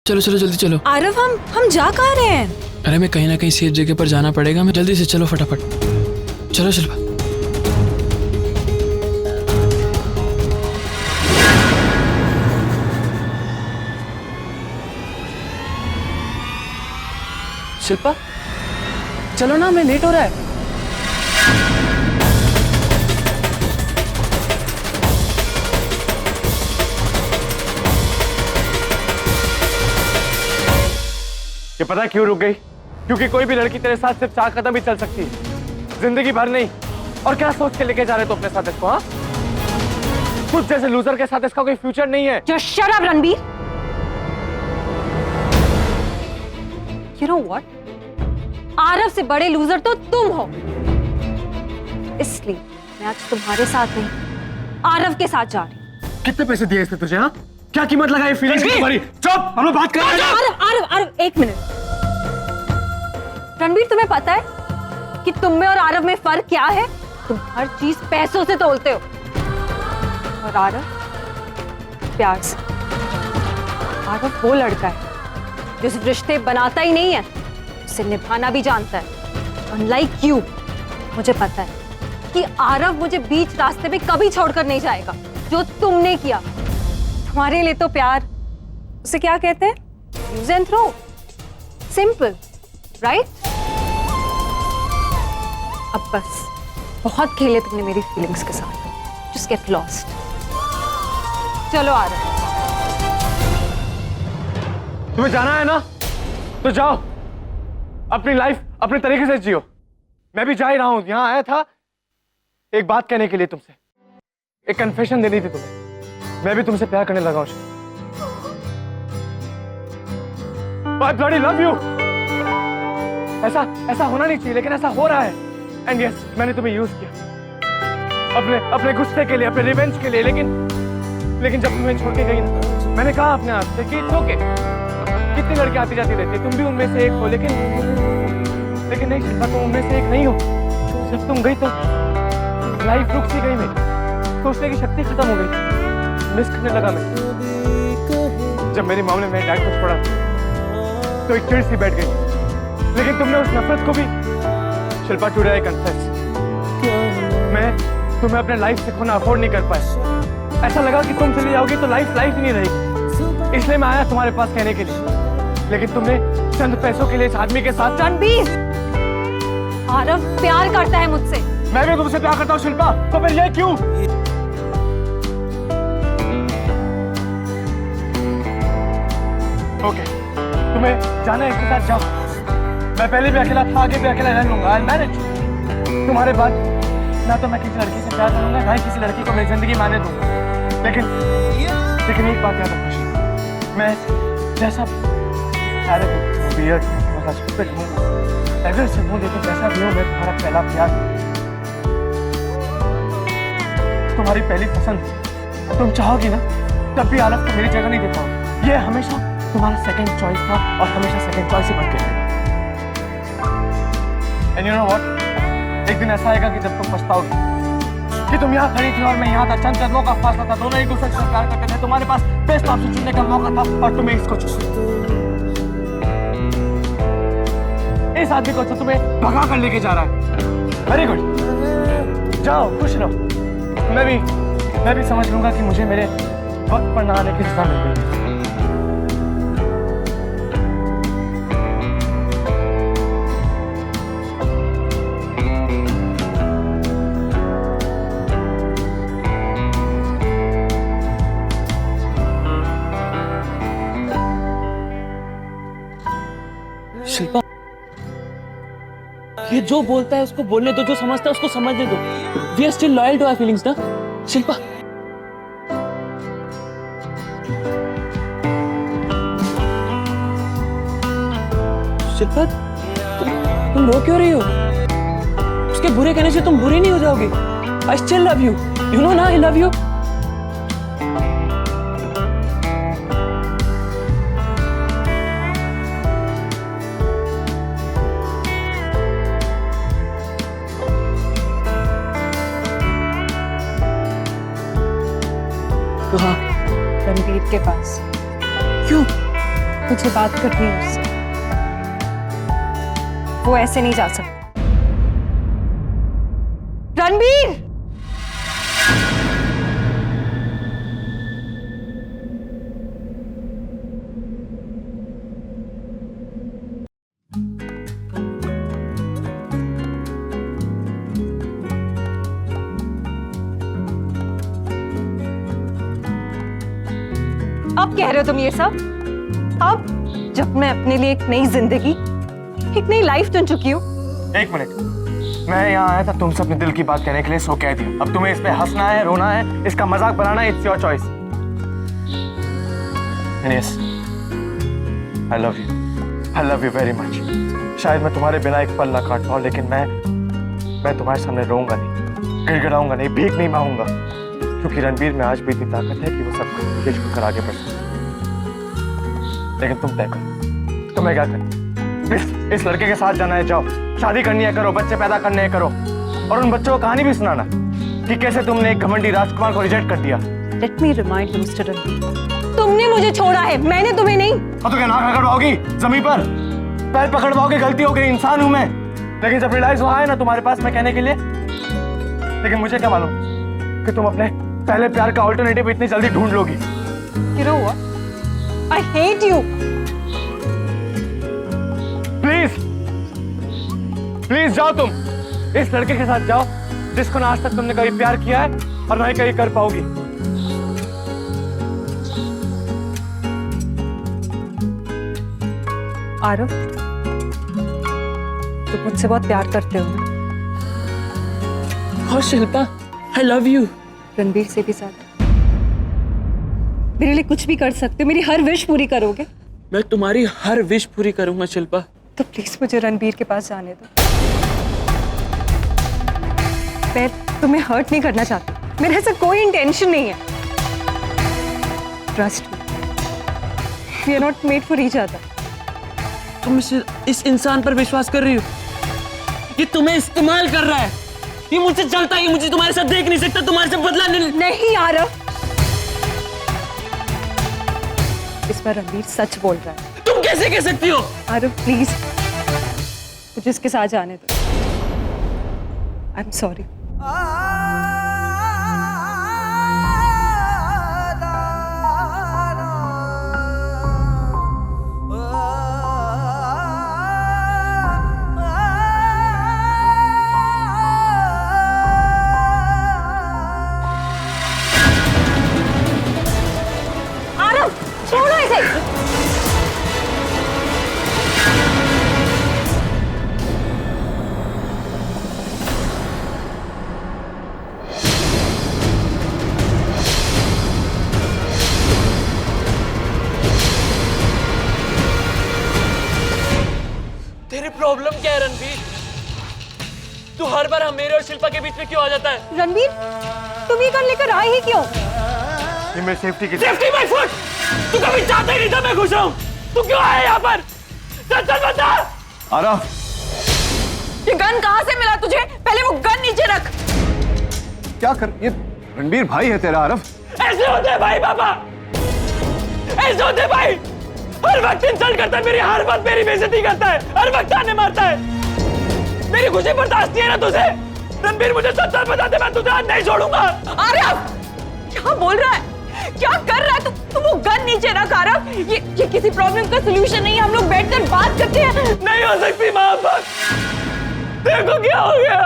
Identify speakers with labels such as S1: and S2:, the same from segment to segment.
S1: चलो चलो जल्दी चलो।
S2: आरव हम जा कहाँ रहे हैं?
S1: अरे मैं कहीं ना कहीं सेफ जगह पर जाना पड़ेगा, मैं जल्दी से चलो फटाफट। चलो शिल्पा।
S3: शिल्पा चलो ना, हमें लेट हो रहा है।
S4: ये पता है क्यों रुक गई? क्योंकि कोई भी लड़की तेरे साथ सिर्फ 4 कदम ही चल सकती है, जिंदगी भर नहीं। और क्या सोच के लेके जा रहे तो अपने साथ इसको? हाँ, खुद जैसे लूजर के साथ इसका कोई फ्यूचर नहीं है।
S2: Just shut up, Ranbir. You know what? Aarav से बड़े लूजर तो तुम हो, इसलिए मैं आज तुम्हारे साथ नहीं, आरव के साथ जा रही हूँ।
S4: कितने पैसे दिए इसने तुझे? हाँ, क्या कीमत लगाई फीलिंग्स की तुम्हारी? चुप, हम लोग बात कर रहे हैं।
S2: आरव एक मिनट। रणबीर तुम्हें पता है कि तुम में और आरव में फर्क क्या है? तुम हर चीज पैसों से तोलते हो और आरव प्यार से। आरव वो लड़का है जो सिर्फ रिश्ते बनाता ही नहीं है, उसे निभाना भी जानता है। अनलाइक यू, मुझे पता है कि आरव मुझे बीच रास्ते में कभी छोड़कर नहीं जाएगा। जो तुमने किया, तुम्हारे लिए तो प्यार, उसे क्या कहते हैं? Use and throw. Simple, right? अब बस बहुत खेले तुमने मेरी फीलिंग्स के साथ। Just get lost. चलो आरव।
S4: तुम्हें जाना है ना तो जाओ, अपनी लाइफ अपने तरीके से जियो। मैं भी जा ही रहा हूं। यहां आया था एक बात कहने के लिए तुमसे, एक कन्फेशन देनी थी तुम्हें। मैं भी तुमसे प्यार करने लगा हूं। I bloody love you। ऐसा होना नहीं चाहिए, लेकिन ऐसा हो रहा है। एंड यस, मैंने तुम्हें यूज किया अपने गुस्से के लिए, अपने रिवेंज के लिए। लेकिन जब तुम्हें छोड़ के गई ना, मैंने कहा अपने आप से कि ओके, कितनी लड़की आती जाती रहती है, तुम भी उनमें से एक हो। लेकिन नहीं शिल्पा, तुम उनमें से एक नहीं हो। जब तुम गई तो लाइफ रुक सी गई मेरी, सोचने की शक्ति खत्म हो गई। मिस करने लगा मैं। जब मेरी मॉम ने मेरे डैड को छोड़ा तो एक चिड़ सी बैठ गई। लेकिन तुमने उस नफरत को भी, शिल्पा टुडे आई कन्फेस, मैं तुम्हें अपने लाइफ से खोना अफोर्ड नहीं कर पाया। ऐसा लगा कि तुम चली जाओगी तो लाइफ ही नहीं रहेगी। इसलिए मैं आया तुम्हारे पास कहने के लिए। लेकिन तुमने चंद पैसों के लिए इस आदमी के साथ।
S2: रणबीर, आरव प्यार करता है मुझसे।
S4: मैं भी तुमसे प्यार करता हूँ शिल्पा, तो फिर ये क्यों? ओके, तुम्हें जाना है इसके साथ, जाओ। मैं पहले भी अकेला था, आगे भी अकेला रह लूंगा। I'll manage। तुम्हारे बाद ना तो मैं किसी लड़की से प्यार करूंगा, ना ही किसी लड़की को मेरी जिंदगी में आने दूंगा। लेकिन एक बात याद रखना शिल्पा, मैं जैसा एग्रेसिव हूँ, लेकिन जैसा भी हूँ, मैं तुम्हारा पहला प्यार, तुम्हारी पहली पसंद। तुम चाहोगी ना तब भी आरव को मेरी जगह नहीं दे पाओ। ये हमेशा तुम्हारा सेकंड चॉइस था और हमेशा सेकंड चॉइस ही बन के रहेगा। एंड यू नो व्हाट, एक दिन ऐसा आएगा कि जब तुम पछताओगी कि तुम यहाँ खड़ी थी और मैं यहाँ था। चंद कदमों का फासला था, दोनों एक दूसरे से प्यार करते थे। तुम्हारे पास बेस्ट ऑप्शन चुनने का मौका था और तुम्हें इसको चुना। इस आदमी को तुम्हें भगा कर लेके जा रहा है। वेरी गुड, जाओ खुश रहो। मैं भी समझ लूंगा कि मुझे मेरे वक्त पर ना आने की सजा मिल गई है।
S3: शिल्पा, ये जो बोलता है उसको बोलने दो, जो समझता है उसको समझने दो। We are still loyal to our feelings ना शिल्पा। शिल्पा, तुम रो क्यों रही हो? उसके बुरे कहने से तुम बुरी नहीं हो जाओगी। I still love you, you know ना, आई लव यू।
S2: रणबीर के पास।
S3: क्यों?
S2: मुझे बात करनी है उससे। वो ऐसे नहीं जा सकता। रणबीर! अब कह रहे हो तुम ये सब? अब जब मैं अपने लिए एक नई जिंदगी, एक नई लाइफ चुन चुकी हूँ।
S4: एक मिनट, मैं यहाँ आया था तुमसे अपने दिल की बात कहने के लिए, सो कह दिया। अब तुम्हें इस पे हंसना है, रोना है, इसका मजाक बनाना है, it's your choice. Yes, I love you very much. शायद मैं तुम्हारे बिना एक पल ना काट पाऊँ, लेकिन मैं तुम्हारे सामने रोऊंगा नहीं, गिड़गिड़ाऊंगा नहीं, भीख नहीं मांगूंगा, क्योंकि रणबीर में आज भी इतनी ताकत है कि वो सब कुछ छोड़कर आगे बढ़ सकता है। लेकिन तुम तय करो, तुम्हें क्या करना? इस लड़के के साथ जाना है, जाओ, शादी करनी है करो, बच्चे पैदा करने हैं करो, और उन बच्चों को कहानी भी सुनाना कि कैसे तुमने एक घमंडी राजकुमार को रिजेक्ट कर दिया।
S2: Let me remind you mister Ranbir, तुमने मुझे छोड़ा है, मैंने तुम्हें नहीं।
S4: तो क्या नाक रगड़वाओगी जमीन पर, पैर पकड़वाओगी? गलती हो गई, इंसान हूं मैं। लेकिन जब रियलाइज हुआ है ना तुम्हारे पास मैं कहने के लिए, लेकिन मुझे क्या मालूम कि तुम अपने पहले प्यार का ऑल्टरनेटिव इतनी जल्दी ढूंढ लोगी।
S2: You know what? I hate you.
S4: Please जाओ, तुम इस लड़के के साथ जाओ जिसको ना आज तक तुमने कभी प्यार किया है और ना ही कभी कर पाओगी।
S2: आरव, तुम मुझसे बहुत प्यार करते हो ना?
S3: हाँ Shilpa, I love you.
S2: Ranbir से भी ज्यादा। मेरे लिए कुछ भी कर सकते हो, मेरी हर विश पूरी करोगे?
S3: मैं तुम्हारी हर विश पूरी करूंगा शिल्पा।
S2: तो प्लीज मुझे रणबीर के पास जाने दो। मैं तुम्हें हर्ट नहीं करना चाहती, मेरे ऐसा कोई इंटेंशन नहीं है। Trust me, we are not made for each other.
S3: तुम इस इंसान पर विश्वास कर रही हो? ये तुम्हें इस्तेमाल कर रहा है, ये मुझसे जलता है, ये मुझे तुम्हारे साथ देख नहीं सकता, तुम्हारे से बदला
S2: नहीं आरव, इस बार रणबीर सच बोल रहा है।
S3: तुम कैसे कह सकती हो?
S2: आरव प्लीज मुझे इसके साथ जाने दो। आई एम सॉरी। आरव छोड़ो इसे।
S3: तेरी प्रॉब्लम क्या है रणबीर? तू हर बार हम मेरे और शिल्पा के बीच में क्यों आ जाता है?
S2: रणबीर, तुम ये कर लेकर आए ही क्यों?
S4: ये मेरी सेफ्टी की।
S3: Safety my foot! तू कभी चाहता ही नहीं था मैं खुश रहूं। तू क्यों आया यहाँ पर? सच बता।
S4: आरव,
S5: ये गन कहाँ से मिला तुझे? पहले वो गन नीचे रख।
S6: क्या कर, ये रणबीर भाई है तेरा आरव।
S3: ऐसे होते हैं भाई पापा, ऐसे होते हैं भाई। हर वक्त इंसल्ट करता है मेरी, हर वक्त मेरी बेइज्जती करता है, हर वक्त ताने मारता है। मेरी खुशी बर्दाश्त नहीं है ना तुझे? रणबीर मुझे सच सच बता दे, मैं तुझे आज नहीं छोड़ूंगा।
S5: आरव, क्या बोल रहा है? क्या कर रहा है तू? वो गन नीचे रख आरव। ये किसी प्रॉब्लम का सलूशन नहीं है, हम लोग बैठकर बात करते हैं।
S3: नहीं हो सकती माँ बाप। देखो क्या हो गया,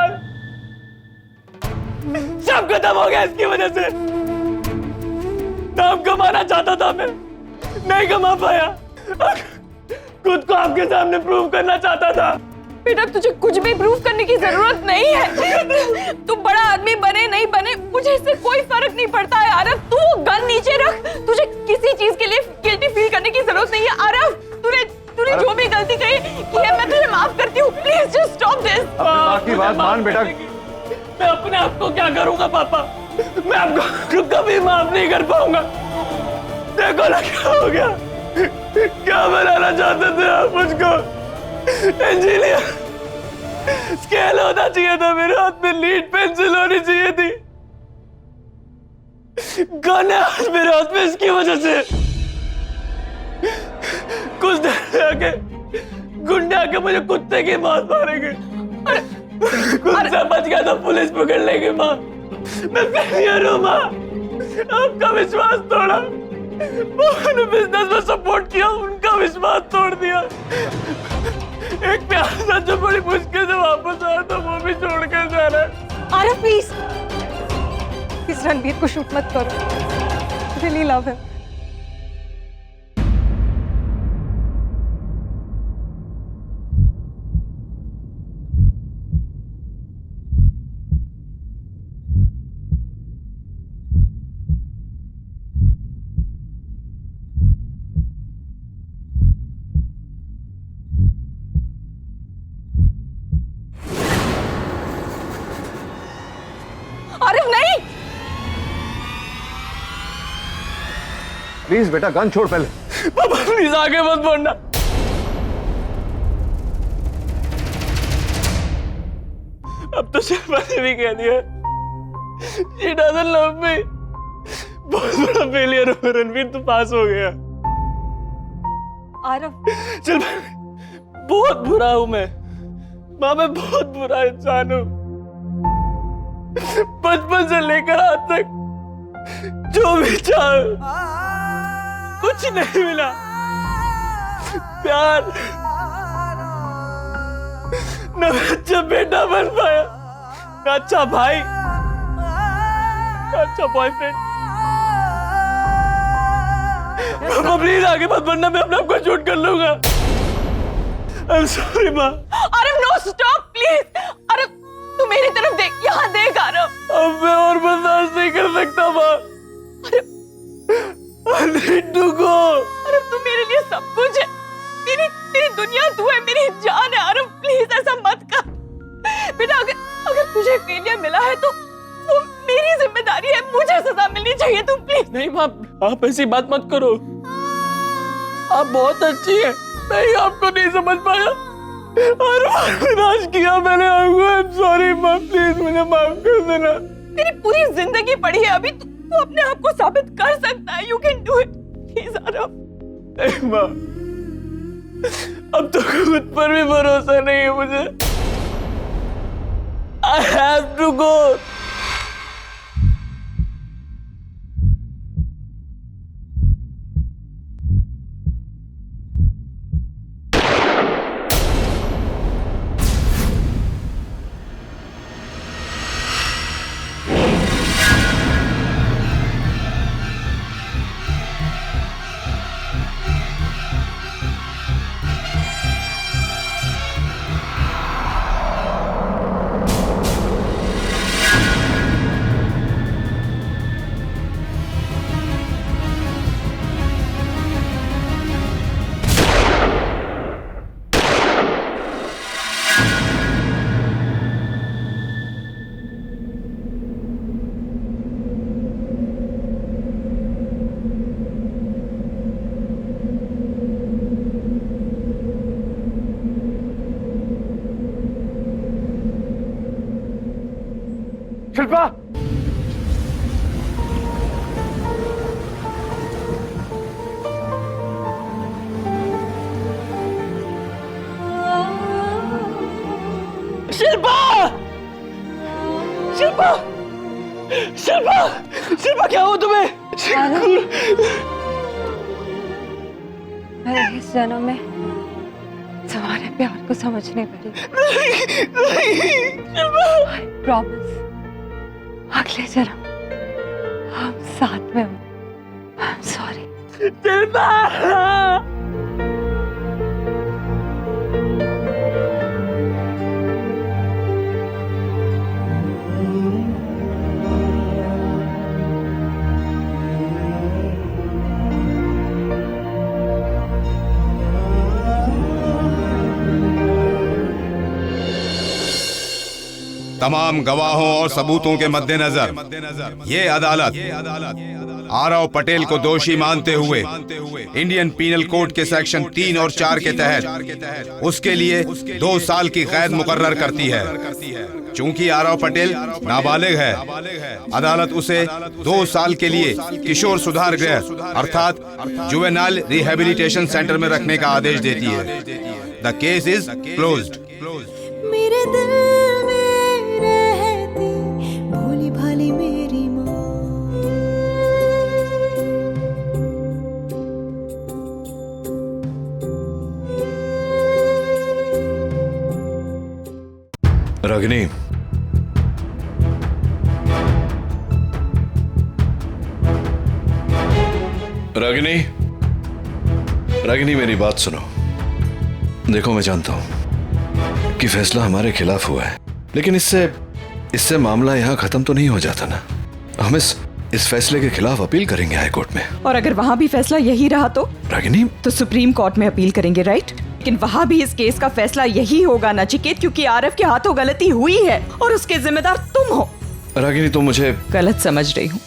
S3: सब खत्म हो गया इसकी वजह से। नाम कमाना चाहता था मैं, नहीं कमा पाया। खुद को आपके सामने प्रूव करना चाहता था।
S5: बेटा तुझे कुछ भी प्रूव करने की जरूरत नहीं है। तू बड़ा आदमी बने नहीं बने मुझे इससे कोई फर्क नहीं पड़ता है आरव। तू गन नीचे रख, तुझे किसी चीज के लिए गिल्टी फील करने की जरूरत नहीं है आरव। तूने जो भी गलती की है मैं तुझे माफ करती हूँ। Please just stop this.
S6: बाकी बात मान बेटा।
S3: मैं अपने आप को क्या करूंगा पापा? मैं आपको कभी माफ नहीं कर पाऊंगा। देखो ना क्या हो गया, क्या बनाना चाहते थे आप मुझको? इंजीनियर। स्केल होना चाहिए था मेरे हाथ में, लीड पेंसिल होनी चाहिए थी। गन है आज मेरे हाथ में, इसकी वजह से कुछ देर आके गुंडे आके मुझे कुत्ते की मौत मारेंगे। खुद से बच गया तो पुलिस पकड़ लेगी माँ। मैं फेलियर हूँ माँ, आपका विश्वास तोड़ा। मैंने बिजनेस में सपोर्ट किया, उनका विश्वास तोड़ दिया। एक प्यार था जो बड़ी मुश्किल से वापस आया था, वो भी छोड़ कर जा रहा है।
S2: आरव प्लीज, इस रणबीर को शूट मत करो। Really love him.
S5: आरव नहीं,
S6: प्लीज बेटा गन छोड़ पहले।
S3: पापा प्लीज आगे मत बढ़ना। अब तो शिल्पा ने भी कह दिया she doesn't love me। बहुत बड़ा फेलियर हो रणवीर, तू पास हो गया।
S2: आरव
S3: शिल्पा बहुत बुरा हूं मैं माँ, मैं बहुत बुरा इंसान हूं। बचपन से लेकर आज तक जो भी चाहा कुछ नहीं मिला। प्यार न अच्छा बेटा बन पाया, न अच्छा भाई, न अच्छा बॉयफ्रेंड। पापा प्लीज आगे मत बढ़ना, मैं अपने आप को शूट कर लूंगा। I'm sorry माँ।
S5: Aarav no stop please. Aarav तू मेरी तरफ देख, यहाँ देख आरव।
S3: अब मैं और बर्दाश्त नहीं कर सकता माँ। I need to go।
S5: Aarav तू मेरे लिए सब कुछ है, तेरी दुनिया तू है, मेरी जान है। आरव प्लीज ऐसा मत कर बेटा। अगर तुझे फेलियर मिला है तो वो मेरी जिम्मेदारी है, मुझे सजा मिलनी चाहिए। तू प्लीज।
S3: नहीं माँ, आप ऐसी बात मत करो। आप बहुत अच्छी है, नहीं आपको नहीं समझ पाया और विनाश किया मैंने आपको। I'm sorry माँ, प्लीज मुझे माफ कर देना।
S5: तेरी पूरी जिंदगी पड़ी है अभी, तू अपने आप को साबित कर सकता है। You can do it please Aarav.
S3: नहीं माँ, अब तो खुद पर भी भरोसा नहीं है मुझे। I have to go।
S4: Shilpa
S3: Shilpa, Shilpa, Shilpa, Shilpa क्या हुआ तुम्हें?
S2: मैं इस जन्म में तुम्हारे प्यार को समझ नहीं पाई। I promise, अगले जन्म हम साथ में होंगे। I'm sorry।
S3: शिल्पा,
S7: तमाम गवाहों और सबूतों के मद्देनजर ये अदालत आरव पटेल को दोषी मानते हुए इंडियन पीनल कोड के सेक्शन 3 और 4 के तहत उसके लिए 2 साल की कैद मुकर्रर करती है। चूंकि आरव पटेल नाबालिग है, अदालत उसे 2 साल के लिए किशोर सुधार गृह अर्थात जुवेनाइल रिहैबिलिटेशन सेंटर में रखने का आदेश देती है। The case is closed.
S8: मेरे दिल में रहती भोली भाली मेरी माँ।
S9: रागिनी, रागिनी, रागिनी मेरी बात सुनो। देखो, मैं जानता हूं कि फैसला हमारे खिलाफ हुआ है, लेकिन इससे मामला यहां खत्म तो नहीं हो जाता ना। हम इस फैसले के खिलाफ अपील करेंगे हाई कोर्ट में।
S5: और अगर वहाँ भी फैसला यही रहा तो
S9: रागिनी,
S5: तो सुप्रीम कोर्ट में अपील करेंगे, राइट? लेकिन वहाँ भी इस केस का फैसला यही होगा नचिकेत, क्योंकि आरव के हाथों गलती हुई है और उसके जिम्मेदार तुम हो।
S9: रागिनी, तुम मुझे
S5: गलत समझ रही हूँ,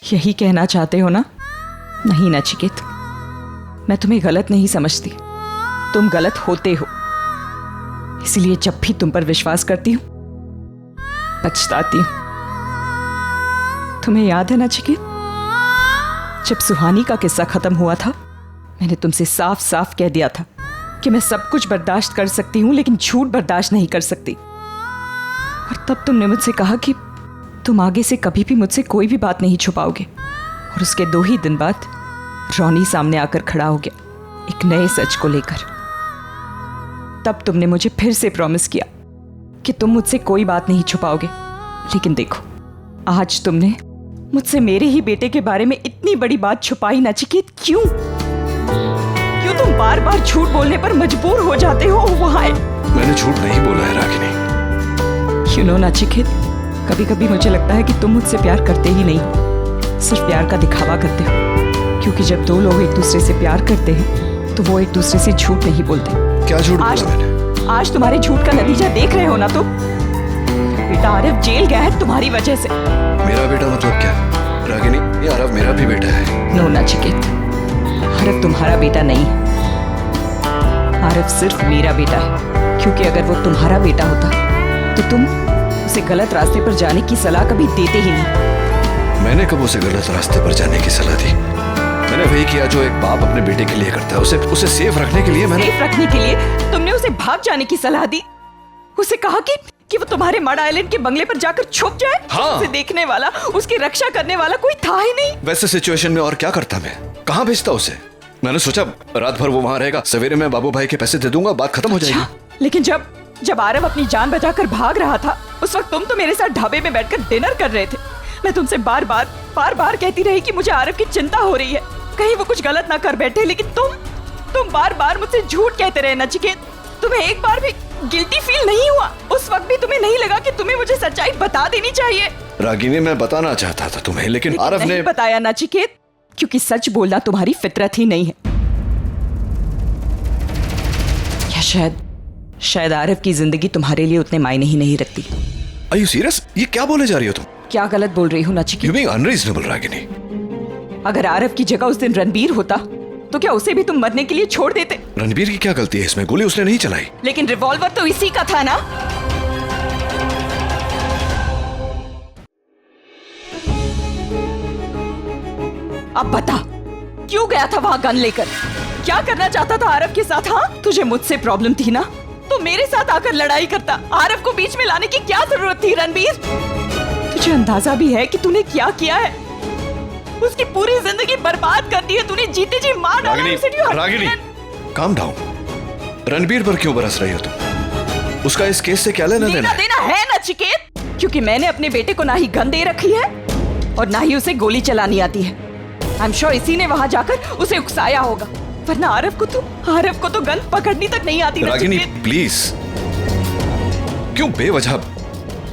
S5: यही कहना चाहते हो ना? नहीं नचिकेत, मैं तुम्हें गलत नहीं समझती, तुम गलत होते हो। इसलिए जब भी तुम पर विश्वास करती हूँ पछताती हूँ। तुम्हें याद है नचिकेत, जब सुहानी का किस्सा खत्म हुआ था, मैंने तुमसे साफ साफ कह दिया था कि मैं सब कुछ बर्दाश्त कर सकती हूँ लेकिन झूठ बर्दाश्त नहीं कर सकती। और तब तुमने मुझसे कहा कि तुम आगे से कभी भी मुझसे कोई भी बात नहीं छुपाओगे। और उसके 2 ही दिन बाद रॉनी सामने आकर खड़ा हो गया एक नए सच को लेकर। तब तुमने मुझे फिर से प्रॉमिस किया कि तुम मुझसे कोई बात नहीं छुपाओगे। लेकिन देखो, आज तुमने मुझसे मेरे ही बेटे के बारे में इतनी बड़ी बात छुपाई नचिकेत। क्यों तुम बार बार झूठ बोलने पर मजबूर हो जाते हो? वहां
S9: मैंने झूठ नहीं बोला है रागिनी।
S5: यू नो नचिकेत, कभी कभी मुझे लगता है कि तुम मुझसे प्यार करते ही नहीं हो, सिर्फ प्यार का दिखावा करते हो। क्योंकि जब 2 लोग एक दूसरे से प्यार करते हैं तो वो एक दूसरे से झूठ नहीं बोलते।
S9: क्या झूठ बोला मैंने?
S5: आज तुम्हारे झूठ का नतीजा देख रहे हो ना तुम। बेटा आरव जेल गया है तुम्हारी वजह से।
S9: मेरा बेटा मतलब क्या? रागिनी, ये आरव मेरा भी बेटा है।
S5: नो नचिकेत, आरव तुम्हारा बेटा नहीं है, आरव सिर्फ मेरा बेटा है। क्योंकि अगर वो तुम्हारा बेटा होता तो तुम उसे गलत रास्ते पर जाने की सलाह कभी देते ही नहीं।
S9: मैंने कब उसे गलत रास्ते पर जाने की सलाह दी? मैंने वही किया जो एक बाप अपने बेटे के लिए करता है। उसे सेफ रखने के लिए
S5: सेफ रखने के लिए तुमने उसे भाग जाने की सलाह दी। उसे कहा कि वो तुम्हारे मड आइलैंड के बंगले पर जाकर छुप जाए।
S9: हाँ।
S5: उसे देखने वाला, उसकी रक्षा करने वाला कोई था ही नहीं।
S9: वैसे सिचुएशन में और क्या करता मैं? कहाँ भेजता उसे? मैंने सोचा रात भर वो वहां रहेगा, सवेरे मैं बाबू भाई के पैसे दे दूंगा, बात खत्म हो जाएगी।
S5: लेकिन जब आरव अपनी जान बचाकर भाग रहा था, उस वक्त तुम तो मेरे साथ ढाबे में बैठकर डिनर कर रहे थे। मैं तुमसे बार बार कहती रही कि मुझे आरव की चिंता हो रही है, कहीं वो कुछ गलत ना कर बैठे। लेकिन तुम बार बार मुझसे झूठ कहते रहे नचिकेत। तुम्हें एक बार भी गिल्टी फील नहीं हुआ? उस वक्त भी तुम्हें नहीं लगा कि तुम्हें मुझे सच्चाई बता देनी चाहिए?
S9: रागिनी, मैं बताना चाहता था तुम्हें, लेकिन आरव ने
S5: बताया नचिकेत, क्योंकि सच बोलना तुम्हारी फितरत ही नहीं है। या शायद आरव की जिंदगी तुम्हारे लिए उतने मायने ही नहीं रखती।
S9: Are you serious? ये क्या बोले जा रही हो तुम?
S5: क्या गलत बोल रही हूँ Nachiket?
S9: You're being unreasonable, Ragini.
S5: अगर आरव की जगह उस दिन रणबीर होता तो क्या उसे भी तुम मरने के लिए छोड़ देते?
S9: रणबीर की क्या गलती है इसमें? गोली उसने नहीं चलाई।
S5: लेकिन रिवॉल्वर तो इसी का था ना। अब बता, क्यों गया था वहां गन लेकर? क्या करना चाहता था आरव के साथ? हाँ, तुझे मुझसे प्रॉब्लम थी ना, तो मेरे साथ आकर लड़ाई करता। आरव को बीच में लाने की क्या जरूरत थी रणबीर? तुझे अंदाजा भी है कि तूने क्या किया है? उसकी पूरी जिंदगी बर्बाद कर दी है तूने, जीते जी मार डाला उसे।
S9: Ragini, calm down. रणबीर पर क्यों बरस रही हो तुम? उसका इस केस से क्या लेना देना
S5: है नचिकेत? क्योंकि मैंने अपने बेटे को ना ही गन दे रखी है और ना ही उसे गोली चलानी आती है। आई एम श्योर इसी ने वहां जाकर उसे उकसाया होगा, वरना आरव को तो गन पकड़नी तक नहीं आती।
S9: रागिनी प्लीज, क्यों बेवजह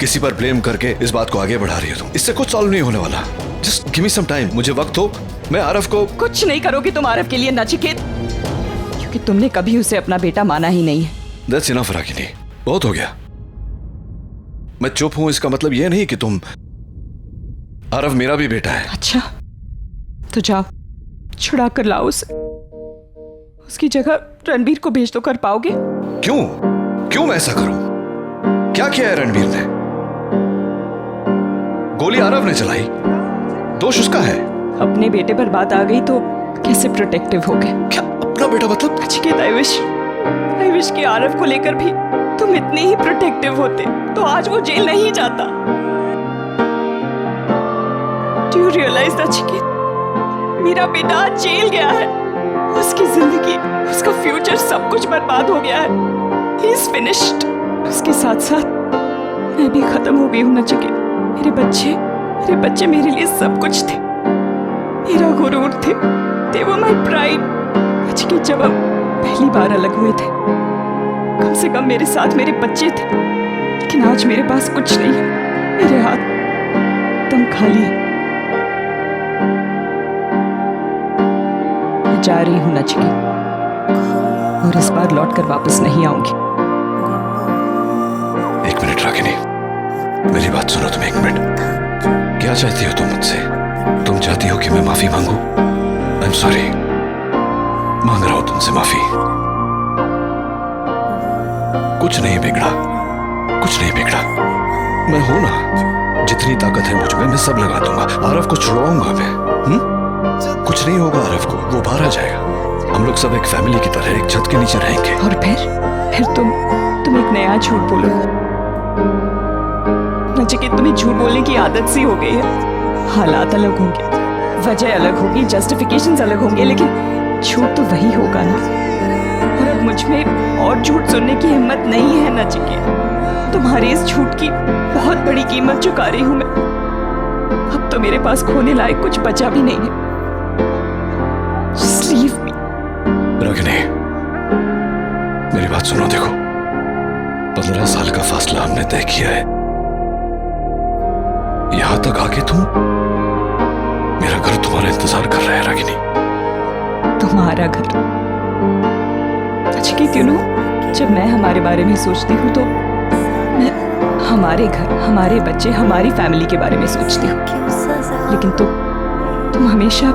S9: किसी पर ब्लेम करके इस बात को आगे बढ़ा रही हो तुम? इससे कुछ सॉल्व नहीं होने वाला। Just give me some time, मुझे वक्त हो, मैं आरव को।
S5: कुछ नहीं करोगे तुम आरव के लिए नचिकेत, क्योंकि तुमने कभी उसे अपना बेटा माना ही नहीं है।
S9: That's enough रागिनी, बहुत हो गया। मैं चुप हूं इसका मतलब यह नहीं कि तुम। आरव मेरा भी बेटा है।
S5: अच्छा, तो जाओ छुड़ा कर लाओ उसे। उसकी जगह रणबीर को भेज तो कर पाओगे?
S9: क्यों मैं ऐसा करूं? क्या किया है रणबीर ने? गोली आरव ने चलाई, दोष उसका है।
S5: अपने बेटे पर बात आ गई तो कैसे प्रोटेक्टिव हो गए?
S9: क्या अपना बेटा मतलब?
S5: नचिकेत, आई विश कि आरव को लेकर भी तुम इतने ही प्रोटेक्टिव होते तो आज वो जेल नहीं जाता। डू यू रियलाइज नचिकेत, मेरा बेटा आज जेल गया है, उसकी जिंदगी, उसका फ्यूचर सब कुछ बर्बाद हो गया है। He is finished. उसके साथ साथ मैं भी खत्म हो गई हूँ नचिकेत। मेरे बच्चे मेरे लिए सब कुछ थे, मेरा गुरूर थे, they were my pride। Nachiket, जब हम पहली बार अलग हुए थे, कम से कम मेरे साथ मेरे बच्चे थे, लेकिन आज मेरे पास कुछ नहीं है, मेरे हाथ एकदम खाली है। मैं जा रही हूँ नचिकेत, और इस बार लौटकर वापस नहीं आऊंगी।
S9: एक मिनट रागिनी, मेरी बात सुनो तुम एक मिनट। क्या चाहती हो तुम मुझसे? तुम चाहती हो कि मैं माफी मांगू? आई एम सॉरी, मांग रहा हूं तुमसे माफी। कुछ नहीं बिगड़ा, मैं हूं ना, जितनी ताकत है मुझ में मैं सब लगा दूंगा। आरव को छुड़वाऊंगा मैं। कुछ नहीं होगा आरव को, वो बाहर आ जाएगा। हम लोग सब एक फैमिली की तरह एक छत के नीचे रहेंगे।
S5: और फिर तुम एक नया झूठ बोलोगे। नचिकेत, तुम्हें झूठ बोलने की आदत सी हो गई है। हालात अलग होंगे, वजह अलग होगी, जस्टिफिकेशंस अलग होंगे, लेकिन झूठ तो वही होगा ना। और अब मुझ में और झूठ सुनने की हिम्मत नहीं है नचिकेत। तुम्हारे इस झूठ की बहुत बड़ी कीमत चुका रही हूं मैं। अब तो मेरे पास खोने लायक कुछ बचा भी नहीं है। Just leave me।
S9: रागिनी, मेरी बात सुनो। देखो, 15 साल का फासला हमने तय किया है। यहां तक आके मेरा घर तुम्हारा इंतजार कर रहा है रागिनी।
S5: तुम्हारा घर? नचिकेत, यू नो, जब मैं हमारे बारे में सोचती हूँ तो मैं हमारे घर, हमारे बच्चे, हमारी फैमिली के बारे में सोचती हूँ, लेकिन तुम हमेशा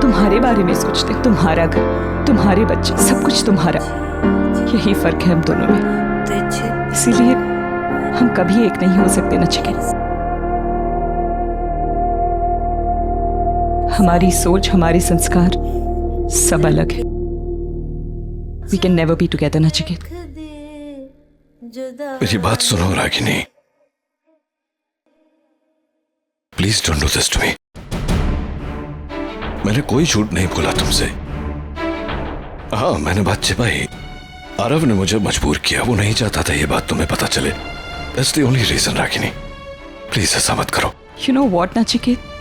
S5: तुम्हारे बारे में सोचते हो। तुम्हारा घर, तुम्हारे बच्चे, सब कुछ तुम्हारा। यही फर्क है हम दोनों में, इसीलिए हम कभी एक नहीं हो सकते नचिकेत। हमारी सोच, हमारे संस्कार सब अलग है। We can never be together, Nachiket.
S9: मेरी बात सुनो Ragini, please don't do this to me. मैंने कोई झूठ नहीं बोला तुमसे। हाँ, मैंने बात छिपाई। आरव ने मुझे मजबूर किया, वो नहीं चाहता था ये बात तुम्हें पता चले। That's the only reason Ragini, please ऐसा मत करो।
S5: You know what, नचिकेत,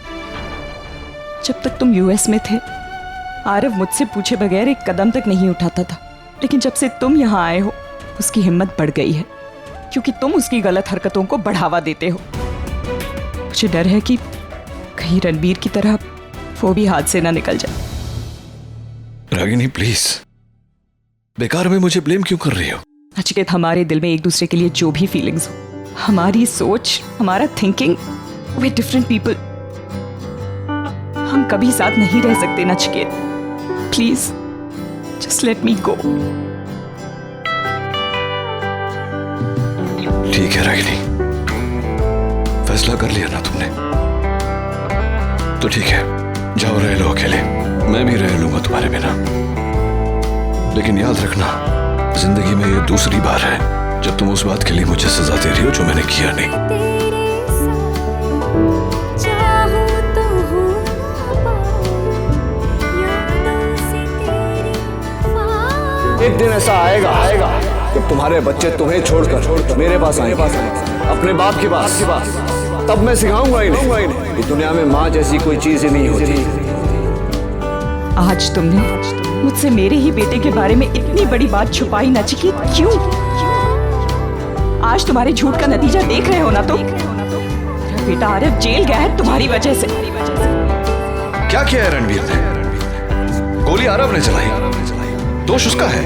S5: जब तक तुम यूएस में थे, आरव मुझसे पूछे बगैर एक कदम तक नहीं उठाता था, लेकिन जब से तुम यहाँ आए हो, उसकी हिम्मत बढ़ गई है, क्योंकि तुम उसकी गलत हरकतों को बढ़ावा देते हो। मुझे डर है कि कहीं रणबीर की तरह वो भी हाथ से ना निकल जाए।
S9: रागिनी प्लीज, बेकार में मुझे ब्लेम क्यों कर रही हो?
S5: नचिकेत, हमारे दिल में एक दूसरे के लिए जो भी फीलिंग्स हो, हमारी सोच, हमारा थिंकिंग, वे डिफरेंट पीपल, हम कभी साथ नहीं रह सकते Nachiket. Please just let me go.
S9: ठीक है रागिनी, फैसला कर लिया ना तुमने, तो ठीक है, जाओ रह लो अकेले, मैं भी रह लूंगा तुम्हारे बिना। लेकिन याद रखना, जिंदगी में ये दूसरी बार है जब तुम उस बात के लिए मुझे सजा दे रही हो जो मैंने किया नहीं।
S6: एक दिन ऐसा आएगा कि तुम्हारे बच्चे तुम्हें छोड़कर मेरे पास आएंगे, अपने बाप के पास। तब मैं सिखाऊंगा इन्हें कि दुनिया में माँ जैसी कोई चीज ही नहीं होती।
S5: आज तुमने मुझसे मेरे ही बेटे के बारे में इतनी बड़ी बात छुपाई नचिकेत, क्यों? आज तुम्हारे झूठ का नतीजा देख रहे हो ना तुम। मेरा बेटा आरव जेल गया है तुम्हारी वजह से।
S9: क्या किया है रणबीर ने? गोली आरव ने चलाई, दोष उसका है।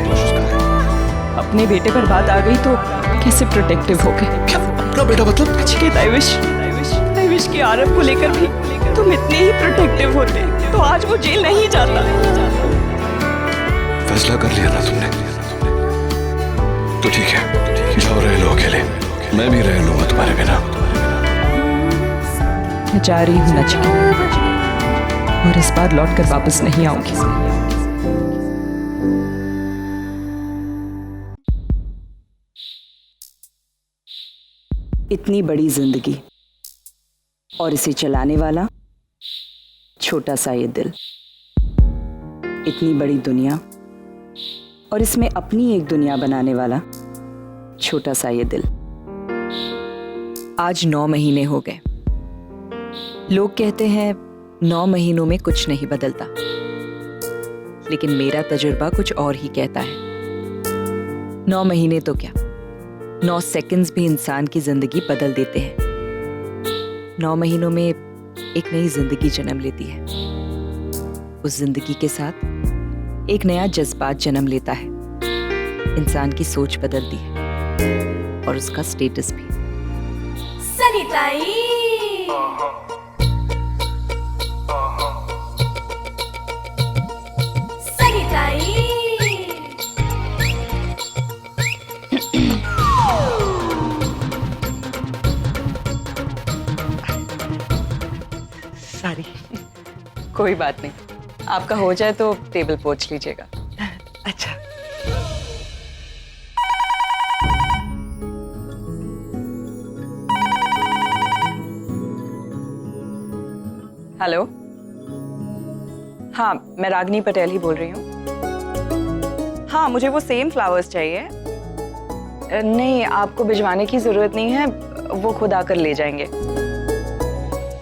S5: अपने बेटे पर बात आ गई तो कैसे प्रोटेक्टिव हो गए?
S9: क्या अपना बेटा मतलब?
S5: नचिकेत, आई विश कि आरव को लेकर भी तुम इतने ही प्रोटेक्टिव होते तो आज वो जेल नहीं जाता।
S9: फैसला कर लिया ना तुमने, तो ठीक है, जाओ रह लो अकेले, मैं भी रह लूंगा तुम्हारे बिना।
S5: मैं जा रही हूँ नचिकेता, और इस बार लौट कर वापस नहीं आऊंगी।
S10: इतनी बड़ी जिंदगी और इसे चलाने वाला छोटा सा ये दिल। इतनी बड़ी दुनिया और इसमें अपनी एक दुनिया बनाने वाला छोटा सा ये दिल। आज 9 महीने हो गए। लोग कहते हैं 9 महीनों में कुछ नहीं बदलता, लेकिन मेरा तजुर्बा कुछ और ही कहता है। 9 महीने तो क्या, 9 सेकंड्स भी इंसान की जिंदगी बदल देते हैं। 9 महीनों में एक नई जिंदगी जन्म लेती है। उस जिंदगी के साथ एक नया जज्बात जन्म लेता है। इंसान की सोच बदलती है और उसका स्टेटस भी।
S8: सनिताई
S10: सॉरी, कोई बात नहीं। आपका हो जाए तो टेबल पोंछ लीजिएगा। अच्छा। हेलो, हाँ मैं रागिनी पटेल ही बोल रही हूँ। हाँ मुझे वो सेम फ्लावर्स चाहिए। नहीं, आपको भिजवाने की जरूरत नहीं है, वो खुद आकर ले जाएंगे।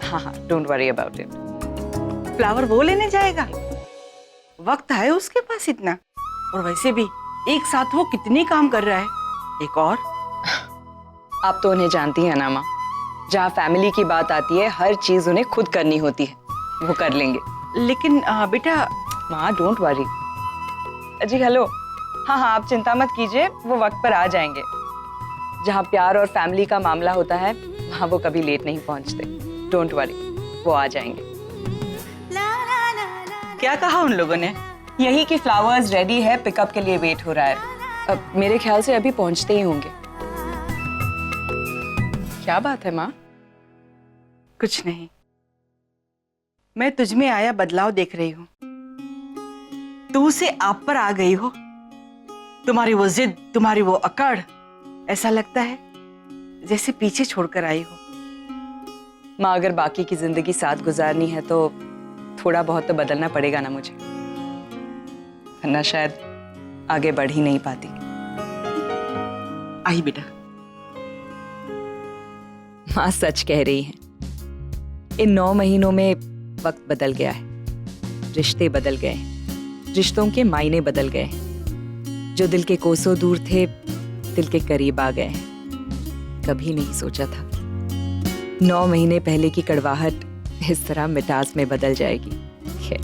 S10: हाँ हाँ, don't worry about it.
S11: Flower वो लेने जाएगा? वक्त है उसके पास इतना? और वैसे भी एक साथ वो कितने काम कर रहा है। एक और
S10: आप तो उन्हें जानती हैं ना माँ, जहाँ फैमिली की बात आती है हर चीज उन्हें खुद करनी होती है। वो कर लेंगे।
S11: लेकिन बेटा।
S10: माँ डोंट वरी। जी हेलो, हाँ हाँ आप चिंता मत कीजिए, वो वक्त पर आ जाएंगे। जहाँ प्यार और फैमिली का मामला होता है वहाँ वो कभी लेट नहीं पहुँचते। डोंट वरी, वो आ जाएंगे।
S11: क्या कहा उन लोगों ने?
S10: यही कि फ्लावर्स रेडी है, पिकअप के लिए वेट हो रहा है। अब मेरे ख्याल से अभी पहुंचते ही होंगे। क्या बात है माँ?
S11: कुछ नहीं, मैं तुझ में आया बदलाव देख रही हूँ। तू से आप पर आ गई हो। तुम्हारी वो जिद, तुम्हारी वो अकड़, ऐसा लगता है जैसे पीछे छोड़कर आई हो।
S10: माँ अगर बाकी की जिंदगी साथ गुजारनी है तो थोड़ा बहुत तो बदलना पड़ेगा ना मुझे, वरना शायद आगे बढ़ ही नहीं पाती।
S11: आई बेटा।
S10: माँ सच कह रही हैं। इन 9 महीनों में वक्त बदल गया है, रिश्ते बदल गए हैं, रिश्तों के मायने बदल गए हैं। जो दिल के कोसों दूर थे दिल के करीब आ गए हैं। कभी नहीं सोचा था 9 महीने पहले की कड़वाहट इस तरह मिठास में बदल जाएगी। खैर,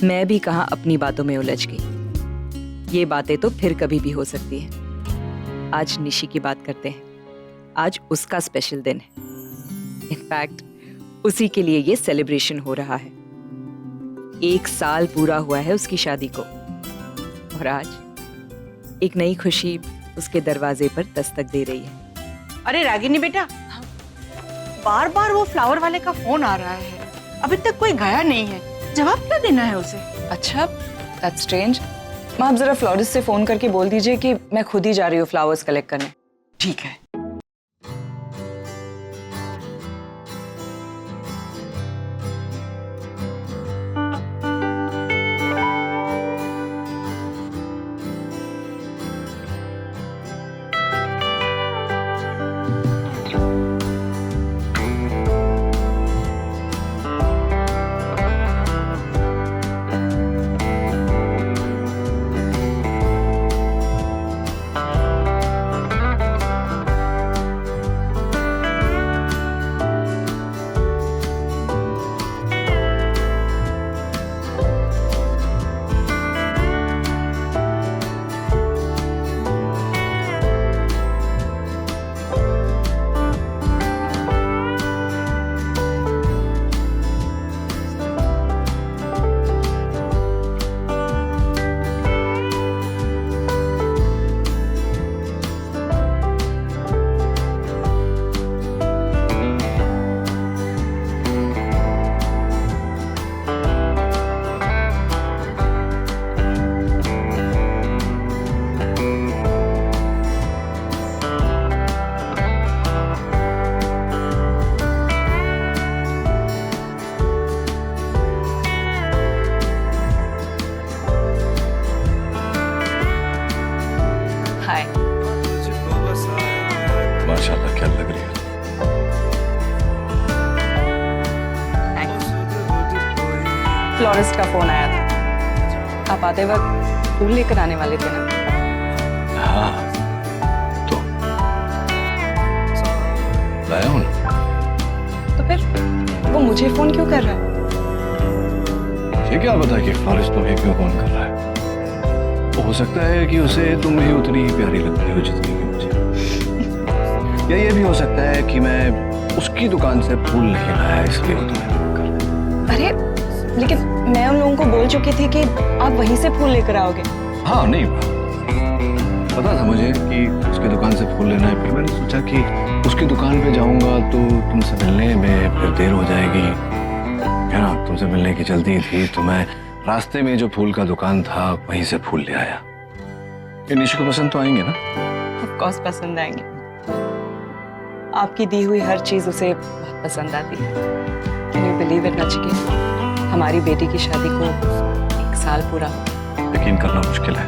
S10: मैं भी कहां अपनी बातों में उलझ गई। ये बातें तो फिर कभी भी हो सकती हैं। आज निशी की बात करते हैं। आज उसका स्पेशल दिन है। इनफैक्ट उसी के लिए ये सेलिब्रेशन हो रहा है। 1 साल पूरा हुआ है उसकी शादी को, और आज एक नई खुशी उसके दरवाजे पर दस्तक दे रही है।
S11: अरे रागिनी बेटा, बार बार वो फ्लावर वाले का फोन आ रहा है, अभी तक कोई गया नहीं है। जवाब क्या देना है उसे?
S10: अच्छा, दैट्स स्ट्रेंज। माँ आप जरा फ्लोरिस्ट से फोन करके बोल दीजिए कि मैं खुद ही जा रही हूँ फ्लावर्स कलेक्ट करने।
S11: ठीक है।
S10: फ्लोरिस्ट का फोन आया था। आप आते वक्त फूल लेकर आने वाले थे ना?
S9: हाँ तो लाया हूँ ना।
S10: तो फिर वो मुझे फोन क्यों कर रहा है?
S9: मुझे क्या पता कि फ्लोरिस्ट तुम्हें क्यों फोन कर रहा है। हो सकता है कि उसे तुम ही उतनी ही प्यारी लगती हो जितनी कि मुझे। या ये भी हो सकता है कि मैं उसकी दुकान से फूल नहीं लाया इसलिए वो तुम्हें फोन कर रहा है।
S10: अरे लेकिन मैं उन लोगों को बोल चुकी थी कि आप वहीं से फूल लेकर आओगे।
S9: हाँ नहीं पता था मुझे कि उसकी दुकान से फूल लेना है। फिर मैंने सोचा कि उसकी दुकान पे जाऊंगा तो तुमसे मिलने में फिर देर हो जाएगी, है ना। तुमसे मिलने की जल्दी थी तो मैं रास्ते में जो फूल का दुकान था वहीं से फूल ले आया। ये निशु को पसंद तो आएंगे ना?
S10: ऑफ कोर्स पसंद आएंगे। आपकी दी हुई हर चीज उसे बहुत पसंद आती है। Can you believe it Nachiket, हमारी बेटी की शादी को 1 साल पूरा हो।
S9: यकीन करना मुश्किल है।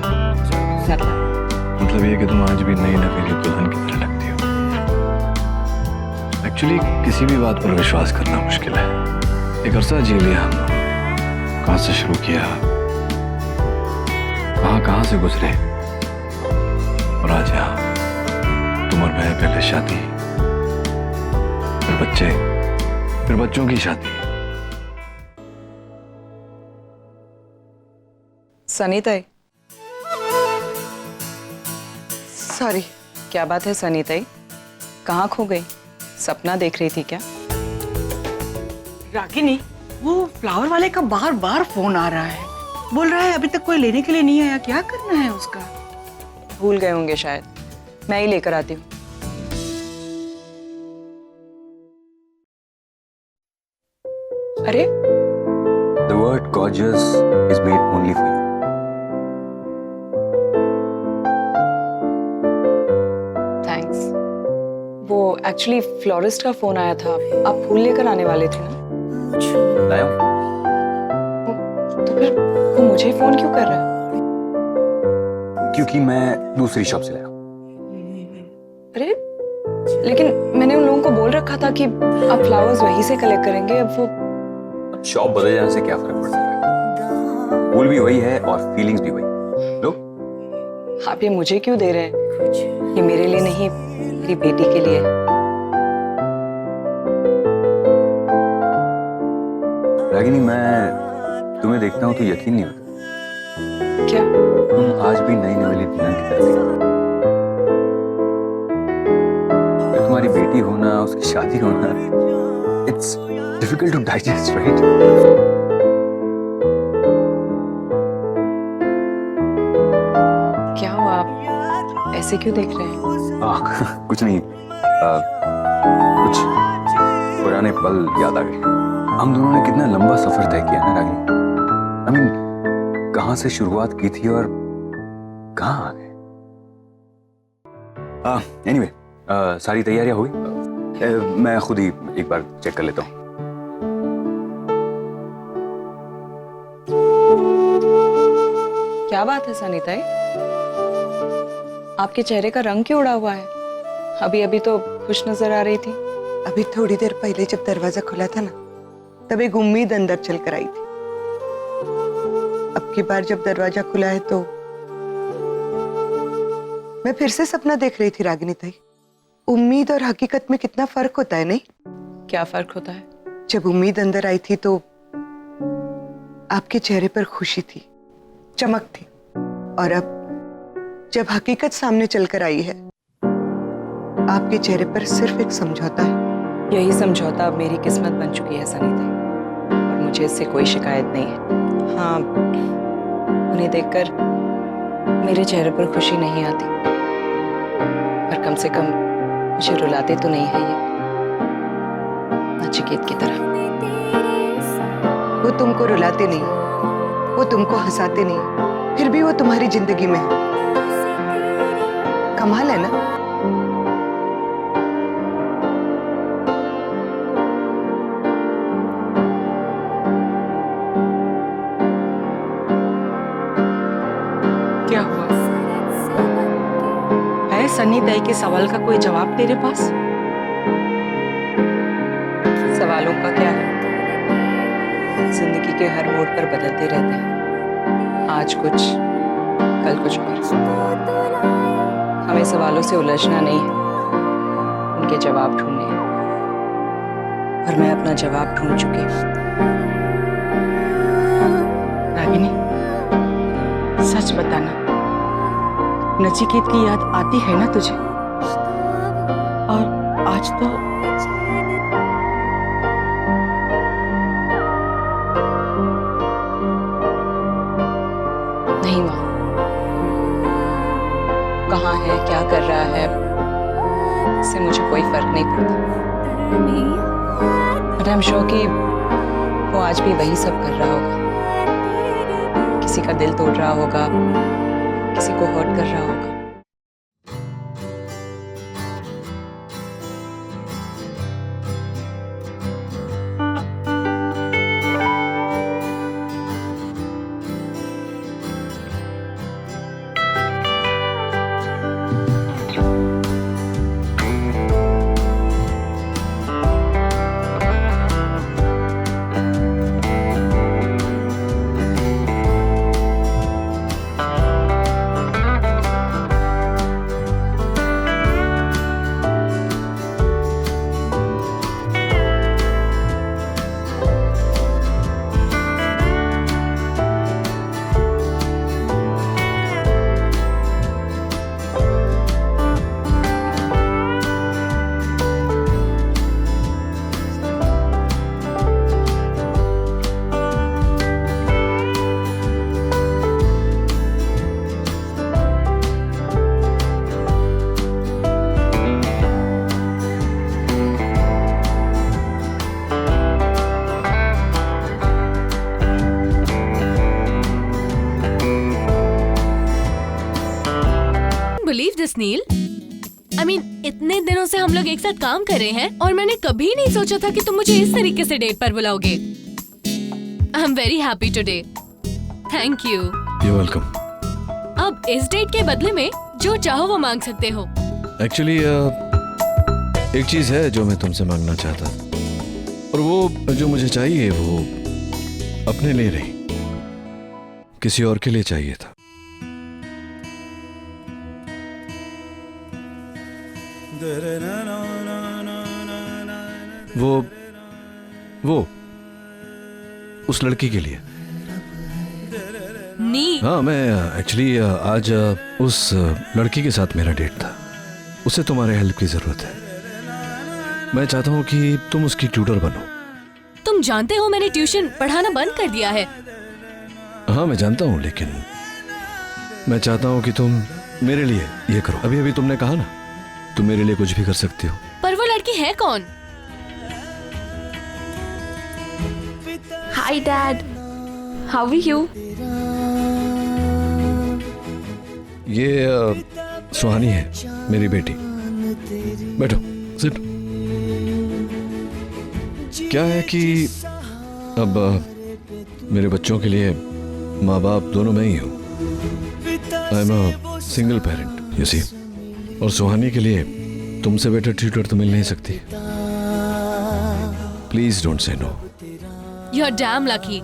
S9: मतलब ये कि तुम आज भी नई नवेली दुल्हन की तरह लगती हो। एक्चुअली किसी भी बात पर विश्वास करना मुश्किल है। एक अरसा जी लिया हम लोग, कहाँ से शुरू किया, कहाँ से गुजरे, और आज यहाँ तुम और मैं, पहले शादी, फिर बच्चे, फिर बच्चों की शादी।
S10: सनी ताई,
S11: सॉरी।
S10: क्या बात है सनी ताई, कहाँ खो गई? सपना देख रही थी क्या?
S11: रागिनी, वो फ्लावर वाले का बार बार फोन आ रहा है। बोल रहा है अभी तक कोई लेने के लिए नहीं आया। क्या करना है उसका?
S10: भूल गए होंगे शायद, मैं ही लेकर आती हूँ। अरे
S12: The word gorgeous is made only for you.
S10: Thanks. वो एक्चुअली फ्लोरिस्ट का फोन आया था, आप फूल लेकर आने वाले थे ना?
S12: लाया हूं।
S10: तो फिर वो मुझे फोन क्यों कर रहा है?
S12: क्योंकि मैं दूसरी शॉप से लाया हूं।
S10: अरे लेकिन मैंने उन लोगों को बोल रखा था कि आप फ्लावर्स वहीं से कलेक्ट करेंगे। अब वो
S12: शॉप बदल जाने से क्या फर्क पड़ता है? फूल भी वही है और फीलिंग्स भी वही। लो।
S10: आप ये मुझे क्यों दे रहे हैं? ये मेरे लिए नहीं, मेरी बेटी के लिए है।
S12: रागिनी, मैं तुम्हें देखता हूं तो यकीन नहीं होता।
S10: क्या?
S12: तुम आज भी नई नवेली दुल्हन की तरह दिखती हो। तुम्हारी बेटी होना, उसकी शादी होना, it's difficult to digest, right?
S10: क्या हुआ, आप ऐसे क्यों देख रहे हैं?
S12: कुछ नहीं, कुछ पुराने पल याद आ गए। हम दोनों ने कितना लंबा सफर तय किया ना रागिनी। I mean, कहाँ से शुरुआत की थी और कहाँ आ गए। एनीवे, सारी तैयारियां हुई? मैं खुद ही एक बार चेक कर लेता हूँ।
S10: क्या बात है सनी ताई, आपके चेहरे का रंग क्यों उड़ा हुआ है? अभी अभी तो खुश नजर आ रही थी।
S11: अभी थोड़ी देर पहले जब दरवाजा खुला था ना, तब एक उम्मीद अंदर चल कर आई थी। अब की बार जब दरवाजा खुला है तो मैं फिर से सपना देख रही थी रागिनी ताई। उम्मीद और हकीकत में कितना फर्क होता है, नहीं?
S10: क्या फर्क होता है?
S11: जब उम्मीद अंदर आई थी तो आपके चेहरे पर खुशी थी, चमक थी, और अब जब हकीकत सामने चलकर आई है, आपके चेहरे पर सिर्फ एक समझौता है।
S10: यही समझौता अब मेरी किस्मत बन चुकी है सनी ताई, और मुझे इससे कोई शिकायत नहीं है। हाँ, उन्हें देखकर मेरे चेहरे पर खुशी नहीं आती, पर कम से कम मुझे रुलाते तो नहीं है ये, नचिकेत की तरह।
S11: वो तुमको रुलाते नहीं, वो तुमको हंसाते नहीं, फिर भी वो तुम्हारी जिंदगी में है। कमाल है ना? क्या हुआ? है सन्नी ताई के सवाल का कोई जवाब तेरे पास?
S10: सवालों का क्या है? जिंदगी के हर मोड़ पर बदलते रहते हैं, आज कुछ कल कुछ और। हमें सवालों से उलझना नहीं है, उनके जवाब ढूंढने हैं। और मैं अपना जवाब ढूंढ चुकी हूँ।
S11: रागिनी, सच बताना, नचिकेत की याद आती है ना तुझे? और आज तो
S10: नहीं माँ, कहाँ है, क्या कर रहा है, इससे मुझे कोई फर्क नहीं पड़ता। बट आई एम श्योर कि वो आज भी वही सब कर रहा होगा, किसी का दिल तोड़ रहा होगा, किसी को हर्ट कर रहा होगा।
S5: Believe this Neel, I mean इतने दिनों से हम लोग एक साथ काम कर रहे हैं और मैंने कभी नहीं सोचा था कि तुम मुझे इस तरीके से डेट पर बुलाओगे। I am very happy today, thank you.
S9: You welcome.
S5: अब इस डेट के बदले में जो चाहो वो मांग सकते हो।
S9: एक्चुअली एक चीज है जो मैं तुमसे मांगना चाहता, और वो जो मुझे चाहिए वो अपने लिए नहीं, किसी और के लिए चाहिए था। वो उस लड़की के लिए।
S5: नी?
S9: हाँ, मैं एक्चुअली आज उस लड़की के साथ मेरा डेट था, उसे तुम्हारे हेल्प की जरूरत है। मैं चाहता हूँ कि तुम उसकी ट्यूटर बनो।
S5: तुम जानते हो मैंने ट्यूशन पढ़ाना बंद कर दिया है।
S9: हाँ मैं जानता हूँ, लेकिन मैं चाहता हूँ कि तुम मेरे लिए ये करो। अभी अभी तुमने कहा ना तुम मेरे लिए कुछ भी कर सकती हो।
S5: पर वो लड़की है कौन?
S8: Hi Dad, how are you?
S9: ये सुहानी है, मेरी बेटी। बैठो, सिट। क्या है कि अब मेरे बच्चों के लिए माँ बाप दोनों मैं ही हूँ। I am a single parent, you see. और सुहानी के लिए तुमसे बेटर ट्यूटर तो मिल नहीं सकती। Please don't say no.
S5: You are damn lucky.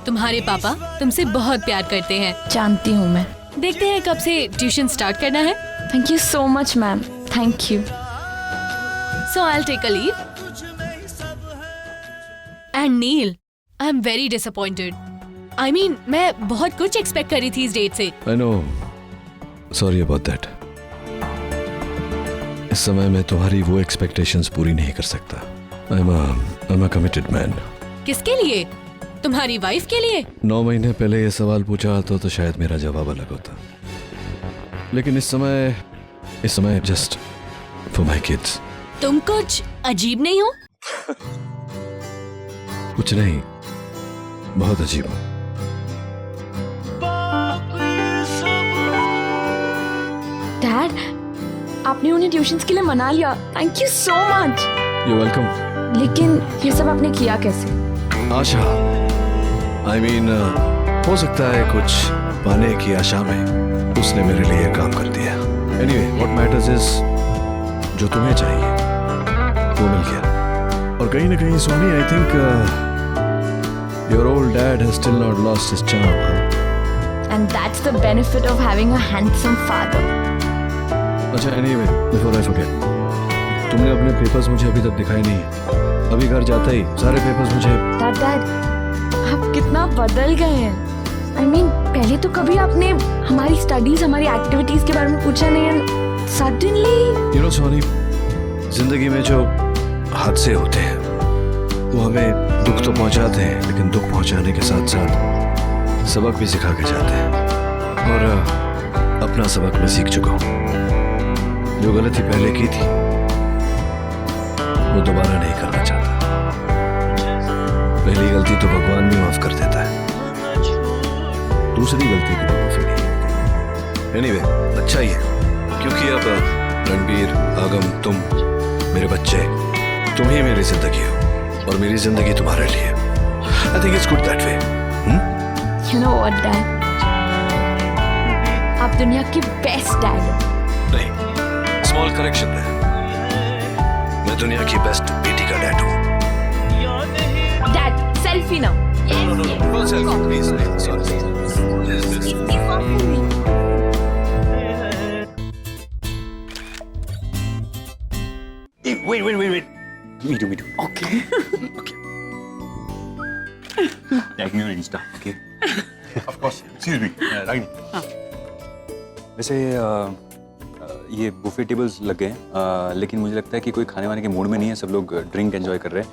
S5: तुम्हारे पापा तुमसे बहुत प्यार करते हैं।
S8: जानती हूँ मैं।
S5: देखते हैं कब से ट्यूशन स्टार्ट करना है।
S8: Thank you so much, ma'am. Thank you.
S5: So I'll take a leave. And Neil, I'm very disappointed. I mean, मैं बहुत कुछ एक्सपेक्ट कर रही थी इस डेट से।
S9: I know. Sorry about that. इस समय मैं तुम्हारी वो एक्सपेक्टेशंस पूरी नहीं कर सकता। I'm a committed man.
S5: किसके लिए? तुम्हारी वाइफ के लिए?
S9: 9 महीने पहले ये सवाल पूछा होता तो शायद मेरा जवाब अलग होता, लेकिन इस समय जस्ट फॉर माय किड्स।
S5: तुम कुछ अजीब नहीं हो?
S9: कुछ नहीं, बहुत अजीब हूँ।
S8: Dad, आपने उन्हें ट्यूशंस के लिए मना लिया। Thank you so much.
S9: You're welcome.
S8: लेकिन ये सब आपने किया कैसे?
S9: आशा, I mean, हो सकता है कुछ पाने की आशा में उसने मेरे लिए काम कर दिया। Anyway, what matters is जो तुम्हें चाहिए वो मिल गया। और कहीं ना कहीं Soni, I think Your old dad has still not lost his charm.
S8: And that's the benefit of having a handsome father.
S9: अच्छा, anyway, before I forget, तुमने अपने पेपर्स मुझे अभी तक दिखाए नहीं है। अभी घर जाता ही सारे पेपर्स मुझे।
S8: Dad, आप कितना बदल गए हैं। I mean, पहले तो कभी आपने हमारी स्टडीज, हमारी एक्टिविटीज के बारे में पूछा नहीं है। Suddenly,
S9: You know, सोनी, जिंदगी में जो हादसे होते हैं वो हमें दुख तो पहुंचाते हैं, लेकिन दुख पहुंचाने के साथ साथ सबक भी सिखा के जाते हैं। और अपना सबक मैं सीख चुका हूँ। जो गलती पहले की थी वो दोबारा नहीं करना चाहता। पहली गलती तो भगवान भी माफ कर देता है, दूसरी गलती की माफी नहीं। एनीवे, अच्छा ही है, क्योंकि अब रणबीर, आगम, तुम मेरे बच्चे, तुम ही मेरी जिंदगी हो और मेरी जिंदगी तुम्हारे लिए। I think it's good that way.
S8: you know what, Dad? आप दुनिया के बेस्ट डैड हो।
S9: नहीं, स्मॉल करेक्शन है, मैं दुनिया की बेस्ट बेटी का डैड हूँ।
S8: Dad, selfie now.
S9: No, selfie, please. Sorry.
S12: Wait. Me too. Okay. Tag me on Insta, okay? Of course. Excuse me, Ragini. वैसे ये बुफे टेबल्स लग गए हैं, लेकिन मुझे लगता है कि कोई खाने वाने के मूड में नहीं है। सब लोग ड्रिंक एंजॉय कर रहे हैं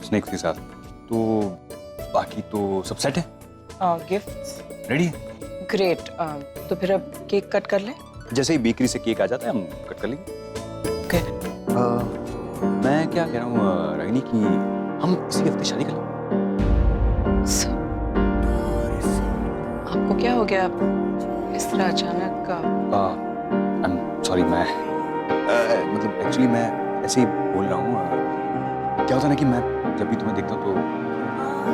S12: स्नैक्स के साथ। तो बाकी तो सब सेट है।
S11: गिफ्ट्स
S12: रेडी है?
S11: ग्रेट। तो फिर अब केक कट कर ले।
S12: जैसे ही बेकरी से केक आ जाता है हम कट कर लेंगे। ओके। मैं क्या कह रहा हूँ रागिनी कि हम इसी हफ्ते शादी कर लें।
S11: आपको क्या हो गया इस तरह अचानक?
S12: आई एम सॉरी, मैं मतलब एक्चुअली मैं ऐसे ही बोल रहा हूँ। क्या होता है ना कि मैं जब भी तुम्हें देखता हूँ तो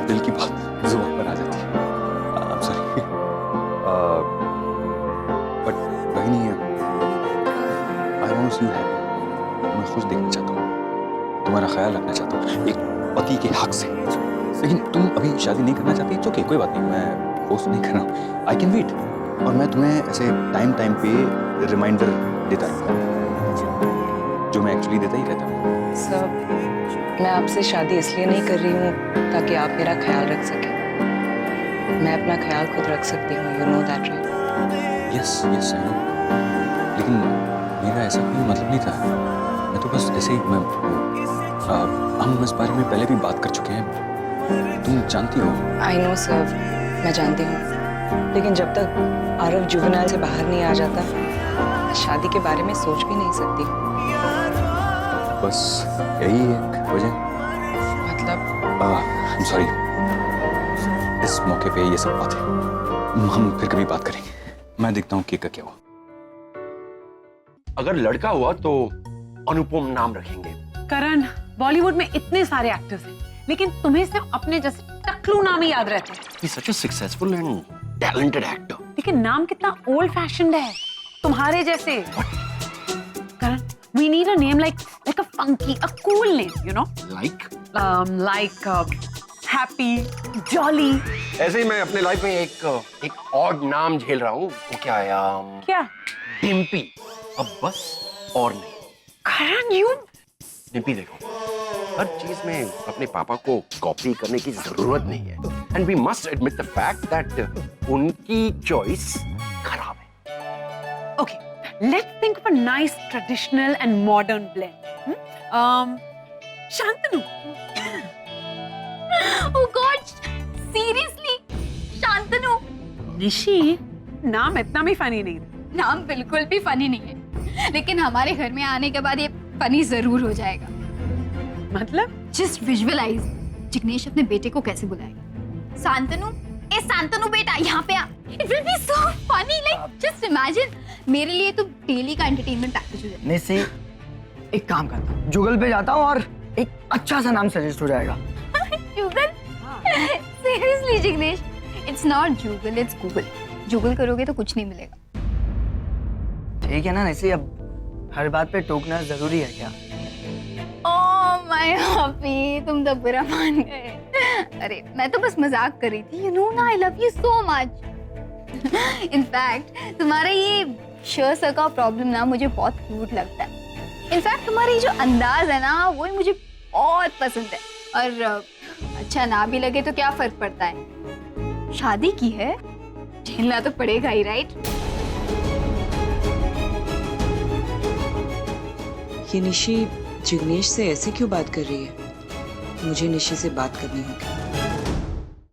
S12: दिल की बात जुबान पर आ जाती है। I am sorry, but Ragini, I want to see you happy. मैं खुश देखना चाहता हूँ, तुम्हारा ख्याल रखना चाहता हूँ एक पति के हक से। लेकिन तुम अभी शादी नहीं करना चाहती, ओके, कोई बात नहीं, मैं फोर्स नहीं कर रहा हूँ। I can wait. और मैं तुम्हें ऐसे टाइम पे रिमाइंडर देता रहूँगा, जो मैं एक्चुअली देता ही रहता हूँ।
S10: सर, मैं आपसे शादी इसलिए नहीं कर रही हूँ ताकि आप मेरा ख्याल रख सकें। मैं अपना ख्याल खुद रख सकती हूँ, you know that right?
S12: Yes I know, लेकिन मेरा ऐसा कोई मतलब नहीं था। मैं तो बस ऐसे ही हम इस बारे में पहले भी बात कर चुके हैं, तुम जानती हो।
S10: आई नो सर, मैं जानती हूँ, लेकिन जब तक आरव जुवेनाइल से बाहर नहीं आ जाता, मैं शादी के बारे में सोच भी नहीं सकती।
S12: बस यही एक वजह।
S10: मतलब
S12: आई एम सॉरी, इस मौके पे ये सब बातें हम फिर कभी बात करेंगे। मैं देखता हूँ केक का क्या हुआ।
S13: अगर लड़का हुआ तो अनुपम नाम रखेंगे।
S2: करण, बॉलीवुड में इतने सारे एक्टर्स हैं, लेकिन तुम्हें सिर्फ अपने जैसे टकलू नाम ही याद रहते हैं।
S13: He's such a successful and talented actor.
S2: लेकिन नाम कितना ओल्ड फैशन्ड है, तुम्हारे जैसे। करण, we need a name like a funky, a cool name, you know? Like happy, jolly.
S13: ऐसे ही मैं अपने लाइफ में एक ऑड नाम झेल रहा हूँ। वो क्या है?
S2: क्या?
S13: डिम्पी। अब बस और नहीं।
S2: करण, you?
S13: डिम्पी, देखो, हर चीज में अपने पापा को कॉपी करने की जरूरत नहीं है। And we must admit the fact that उनकी चॉइस खराब है।
S2: Okay, let's think of a nice traditional and modern blend. Shantanu.
S8: Oh God, seriously, Shantanu.
S2: Nishi, नाम इतना भी फनी नहीं था।
S5: नाम बिल्कुल भी फनी नहीं है, लेकिन हमारे घर में आने के बाद ये फनी जरूर हो जाएगा।
S2: मतलब?
S5: जस्ट विजुअलाइज जिग्नेश अपने बेटे को कैसे बुलाएगा। शांतनु, ए शांतनु बेटा, यहाँ पे आ। It will be so funny, like just imagine. मेरे लिए तो डेली का एंटरटेनमेंट पैकेज हो जाएगा।
S14: निशी, एक काम करता हूँ, गूगल पे जाता हूँ और एक अच्छा सा नाम सजेस्ट हो जाएगा।
S5: Google? Seriously Jignesh, it's not Google, it's Google. Google करोगे तो कुछ नहीं मिलेगा।
S14: ठीक है ना निशी, अब हर बात पे टोकना जरूरी है क्या?
S5: ओह माय हॉबी, तुम तो बुरा मान गए।
S15: अरे मैं तो बस मजाक कर रही थी। यू नो ना, I love you so much. In fact तुम्हारा ये शर सर का प्रॉब्लम ना मुझे बहुत क्यूट लगता है। इनफैक्ट तुम्हारी जो अंदाज है ना वो मुझे बहुत पसंद है। और अच्छा ना भी लगे तो क्या फर्क पड़ता है, शादी की है, झेलना तो पड़ेगा ही, राइट?
S10: ये निशी जिग्नेश से ऐसे क्यों बात कर रही है? मुझे निशी से बात करनी होगी।